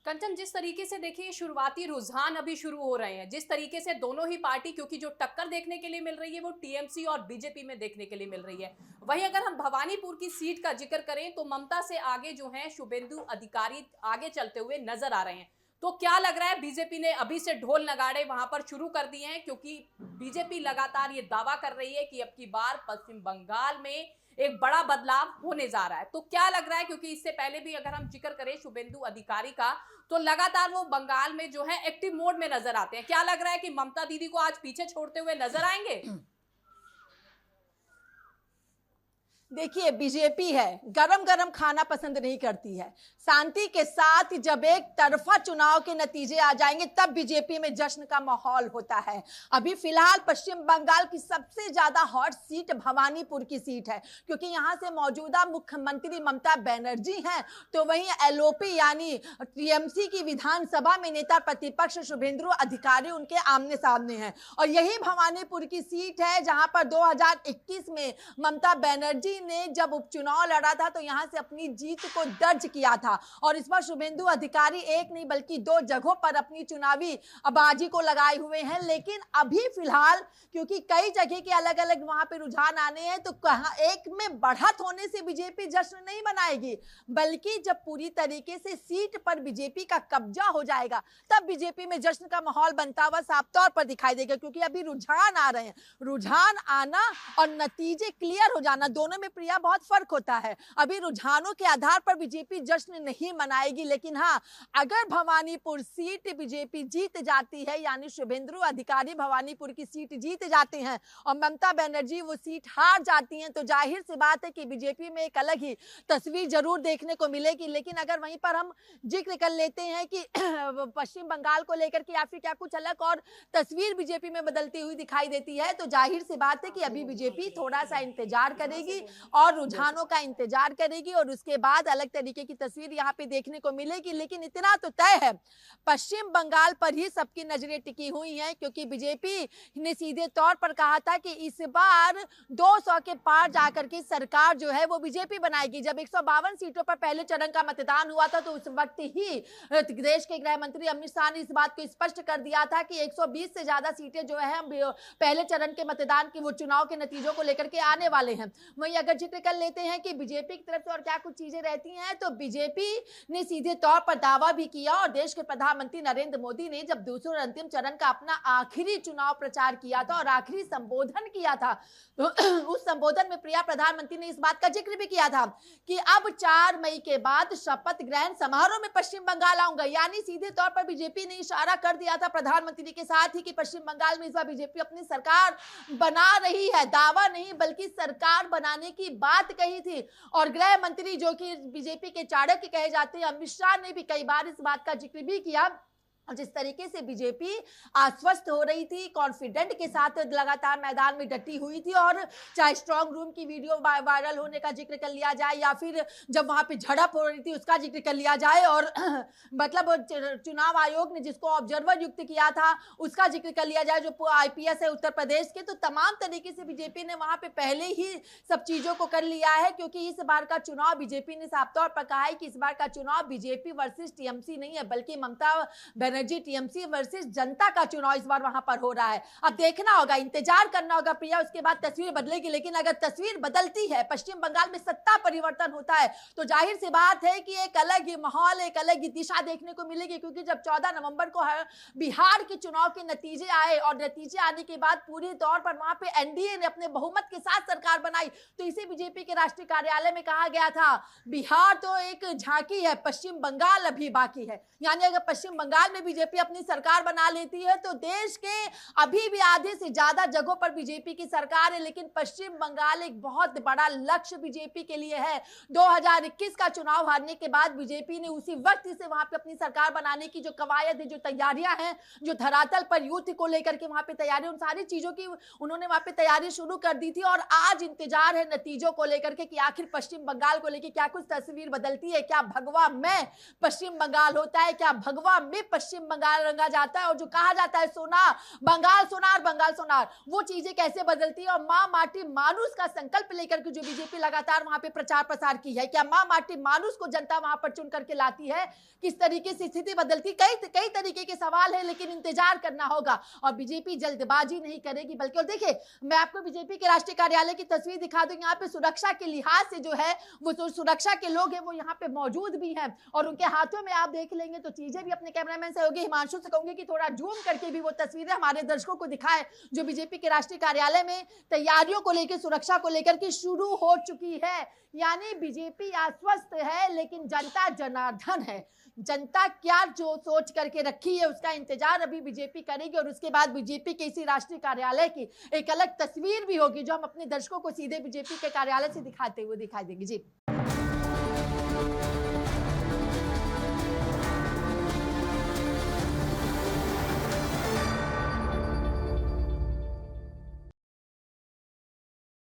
कंचन, जिस तरीके से देखिए शुरुआती रुझान अभी शुरू हो रहे हैं, जिस तरीके से दोनों ही पार्टी, क्योंकि जो टक्कर देखने के लिए मिल रही है वो टीएमसी और बीजेपी में देखने के लिए मिल रही है। वहीं अगर हम भवानीपुर की सीट का जिक्र करें तो ममता से आगे जो है शुभेंदु अधिकारी आगे चलते हुए नजर आ रहे हैं। तो क्या लग रहा है, बीजेपी ने अभी से ढोल नगाड़े वहां पर शुरू कर दिए हैं, क्योंकि बीजेपी लगातार ये दावा कर रही है कि अब की बार पश्चिम बंगाल में एक बड़ा बदलाव होने जा रहा है। तो क्या लग रहा है, क्योंकि इससे पहले भी अगर हम जिक्र करें शुभेंदु अधिकारी का, तो लगातार वो बंगाल में जो है एक्टिव मोड में नजर आते हैं। क्या लग रहा है कि ममता दीदी को आज पीछे छोड़ते हुए नजर आएंगे? देखिए, बीजेपी है गरम गरम खाना पसंद नहीं करती है। शांति के साथ जब एक तरफा चुनाव के नतीजे आ जाएंगे तब बीजेपी में जश्न का माहौल होता है। अभी फिलहाल पश्चिम बंगाल की सबसे ज्यादा हॉट सीट भवानीपुर की सीट है, क्योंकि यहां से मौजूदा मुख्यमंत्री ममता बनर्जी हैं, तो वहीं एलओपी यानी टीएमसी की विधानसभा में नेता प्रतिपक्ष शुभेंदु अधिकारी उनके आमने सामने हैं। और यही भवानीपुर की सीट है जहां पर 2021 में ममता बनर्जी ने जब उपचुनाव लड़ा था तो यहां से अपनी जीत को दर्ज किया था। और इस बार शुभेंदु अधिकारी एक नहीं बल्कि दो जगहों पर अपनी चुनावी बाजी को लगाए हुए हैं। लेकिन अभी फिलहाल क्योंकि कई जगह के अलग अलग वहां पे रुझान आने हैं, तो कहां एक में बढ़त होने से बीजेपी जश्न नहीं मनाएगी, बल्कि जब पूरी तरीके से सीट पर बीजेपी का कब्जा हो जाएगा तब बीजेपी में जश्न का माहौल बनता हुआ साफ तौर पर दिखाई देगा। क्योंकि अभी रुझान आ रहे हैं, रुझान आना और नतीजे क्लियर हो जाना, दोनों में प्रिया बहुत फर्क होता है। अभी रुझानों के आधार पर बीजेपी जश्न नहीं मनाएगी, लेकिन हाँ, अगर भवानीपुर सीट बीजेपी जीत जाती है, यानी शुभेंदु अधिकारी भवानीपुर की सीट जीत जाते हैं और ममता बनर्जी वो सीट हार जाती हैं, तो जाहिर सी बात है कि बीजेपी में एक अलग ही तस्वीर जरूर देखने को मिलेगी। लेकिन अगर वहीं पर हम जिक्र कर लेते हैं कि पश्चिम बंगाल को लेकर के या फिर क्या कुछ अलग और तस्वीर बीजेपी में बदलती हुई दिखाई देती है, तो जाहिर सी बात है कि अभी बीजेपी थोड़ा सा इंतजार करेगी और रुझानों का इंतजार करेगी और उसके बाद अलग तरीके की तस्वीर यहाँ पे देखने को मिलेगी। लेकिन इतना तो तय है, पश्चिम बंगाल पर ही सबकी नजरें टिकी हुई हैं, क्योंकि बीजेपी ने सीधे तौर पर कहा था कि इस बार 200 के पार जाकर के सरकार जो है वो बीजेपी बनाएगी। जब 152 सीटों पर पहले चरण का मतदान हुआ था तो उस वक्त ही देश के गृह मंत्री अमित शाह ने इस बात को स्पष्ट कर दिया था कि 120 से ज्यादा सीटें जो है पहले चरण के मतदान की वो चुनाव के नतीजों को लेकर के आने वाले हैं। वहीं अगर जिक्र कर लेते हैं कि बीजेपी की तरफ से और क्या कुछ चीजें रहती हैं, तो बीजेपी ने सीधे तौर पर दावा भी किया और देश के प्रधानमंत्री नरेंद्र मोदी ने जब दूसरे और अंतिम चरण का अपना आखिरी चुनाव प्रचार किया था और आखिरी संबोधन किया था, तो उस संबोधन में प्रिया प्रधानमंत्री ने इस बात का जिक्र भी किया था कि अब 4 मई के बाद शपथ ग्रहण समारोह में पश्चिम बंगाल आऊंगा। यानी सीधे तौर पर बीजेपी ने इशारा कर दिया था प्रधानमंत्री के साथ ही कि पश्चिम बंगाल में इस बार बीजेपी अपनी सरकार बना रही है। दावा नहीं बल्कि सरकार बनाने की बात कही थी। और गृह मंत्री जो कि बीजेपी के चाणक्य कहे जाते हैं अमित शाह ने भी कई बार इस बात का जिक्र भी किया। और जिस तरीके से बीजेपी आश्वस्त हो रही थी, कॉन्फिडेंट के साथ लगातार मैदान में डटी हुई थी, और चाहे स्ट्रांग रूम की वीडियो वायरल होने का जिक्र कर लिया जाए या फिर जब वहां पे झड़प हो रही थी उसका जिक्र कर लिया जाए, और मतलब चुनाव आयोग ने जिसको ऑब्जर्वर युक्त किया था उसका जिक्र कर लिया जाए, जो आईपीएस है उत्तर प्रदेश के, तो तमाम तरीके से बीजेपी ने वहां पे पहले ही सब चीजों को कर लिया है। क्योंकि इस बार का चुनाव बीजेपी ने साफ तौर पर कहा है कि इस बार का चुनाव बीजेपी वर्सेस टीएमसी नहीं है, बल्कि ममता बनर्जी टीएमसी वर्सेस जनता का चुनाव इस बार वहां पर हो रहा है। अब देखना होगा, इंतजार करना होगा प्रिया, उसके बाद तस्वीर बदलेगी। लेकिन अगर तस्वीर बदलती है, पश्चिम बंगाल में सत्ता परिवर्तन होता है, तो जाहिर सी बात है कि एक अलग ही माहौल, एक अलग ही दिशा देखने को मिलेगी। क्योंकि जब 14 नवंबर को बिहार के चुनाव के नतीजे आए और नतीजे आने के बाद पूरी तौर पर वहां पे एनडीए ने अपने बहुमत के साथ सरकार बनाई, तो इसे बीजेपी के राष्ट्रीय कार्यालय में कहा गया था बिहार तो एक झांकी है, पश्चिम बंगाल अभी बाकी है। यानी अगर पश्चिम बंगाल में बीजेपी अपनी सरकार बना लेती है तो देश के अभी भी आधे से ज्यादा जगहों पर बीजेपी की सरकार है। लेकिन पश्चिम बंगाल एक बहुत बड़ा लक्ष्य बीजेपी के लिए है। 2021 का चुनाव हारने के बाद बीजेपी ने उसी वक्त से वहां पे अपनी सरकार बनाने की जो कवायद है, जो तैयारियां हैं, जो धरातल पर युद्ध को लेकर के वहां पे तैयारी, उन सारी चीजों की उन्होंने वहां पे तैयारी शुरू कर दी थी। और आज इंतजार है नतीजों को लेकर के कि आखिर पश्चिम बंगाल को लेकर क्या कुछ तस्वीर बदलती है। क्या भगवा में पश्चिम बंगाल होता है, क्या भगवा में पश्चिम पश्चिम बंगाल रंगा जाता है और जो कहा जाता है सोनार, बंगाल सोनार, बंगाल सोनार, वो चीजें कैसे बदलती है। और माँ माटी मानुस का संकल्प लेकर के जो बीजेपी लगातार वहां पे प्रचार प्रसार की है, क्या माँ माटी मानुस को जनता वहां पर चुन करके लाती है, किस तरीके से स्थिति बदलती, कई तरीके के सवाल है, लेकिन इंतजार करना होगा। और बीजेपी जल्दबाजी नहीं करेगी, बल्कि और देखिए मैं आपको बीजेपी के राष्ट्रीय कार्यालय की तस्वीर दिखा दूं। यहाँ पे सुरक्षा के लिहाज से जो है वो जो सुरक्षा के लोग हैं वो यहाँ पे मौजूद भी हैं, और उनके हाथों में आप देख लेंगे तो चीजें भी। अपने कैमरामैन सहयोगी हिमांशु से कहूंगी कि थोड़ा जूम करके भी वो तस्वीरें हमारे दर्शकों को दिखाए जो बीजेपी के राष्ट्रीय कार्यालय में तैयारियों को लेकर, सुरक्षा को लेकर के शुरू हो चुकी है। यानी बीजेपी आश्वस्त है, लेकिन जनता जनार्दन है। जनता क्या जो सोच करके रखी है उसका इंतजार अभी बीजेपी करेगी, और उसके बाद बीजेपी के इसी राष्ट्रीय कार्यालय की एक अलग तस्वीर भी होगी जो हम अपने दर्शकों को सीधे बीजेपी के कार्यालय से दिखाते हुए दिखाई देंगे। जी।